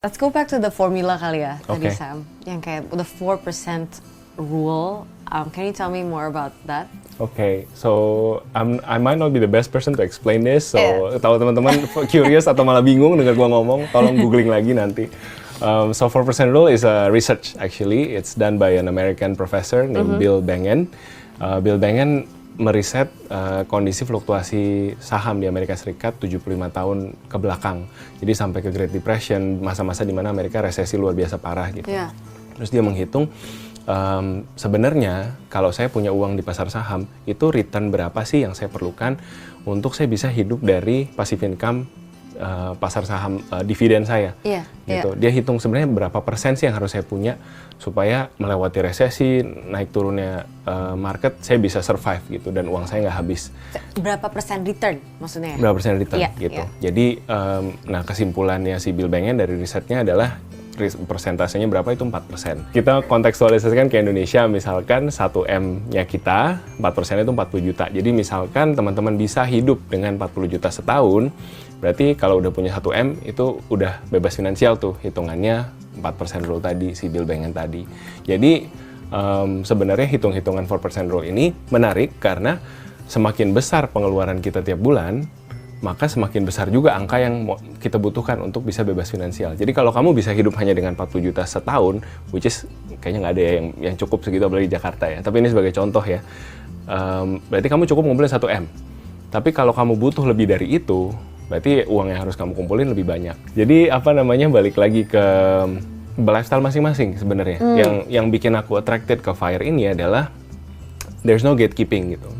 Let's go back to the formula kali ya, tadi Okay. Sam. Yang kayak the 4% rule. Can you tell me more about that? Okay, so I might not be the best person to explain this. So Yeah. kalau teman-teman curious atau malah bingung dengar gua ngomong, tolong googling lagi nanti. So 4% rule is a research actually. It's done by an American professor named Bill Bengen. Bill Bengen meriset kondisi fluktuasi saham di Amerika Serikat 75 tahun ke belakang. Jadi sampai ke Great Depression, masa-masa di mana Amerika resesi luar biasa parah gitu. Yeah. Terus dia menghitung sebenarnya kalau saya punya uang di pasar saham, itu return berapa sih yang saya perlukan untuk saya bisa hidup dari passive income pasar saham dividen saya. Iya, Gitu. Dia hitung sebenarnya berapa persen sih yang harus saya punya supaya melewati resesi, naik turunnya market, saya bisa survive gitu dan uang saya nggak habis. Berapa persen return maksudnya? Berapa persen return Iya, gitu. iya. Jadi, nah kesimpulannya si Bill Bengen dari risetnya adalah persentasenya berapa itu 4%. Kita kontekstualisasikan ke Indonesia, misalkan 1M-nya kita, 4% itu 40 juta. Jadi misalkan teman-teman bisa hidup dengan 40 juta setahun, berarti kalau udah punya 1M itu udah bebas finansial tuh, hitungannya 4% rule tadi, si Bill Bengen tadi. Jadi sebenarnya hitung-hitungan 4% rule ini menarik karena semakin besar pengeluaran kita tiap bulan, maka semakin besar juga angka yang kita butuhkan untuk bisa bebas finansial. Jadi kalau kamu bisa hidup hanya dengan 40 juta setahun, which is kayaknya nggak ada yang cukup segitu apalagi di Jakarta ya. Tapi ini sebagai contoh ya, berarti kamu cukup ngumpulin 1M. Tapi kalau kamu butuh lebih dari itu, berarti uang yang harus kamu kumpulin lebih banyak. Jadi apa namanya, balik lagi ke lifestyle masing-masing sebenarnya. Yang bikin aku attracted ke FIRE ini adalah there's no gatekeeping gitu.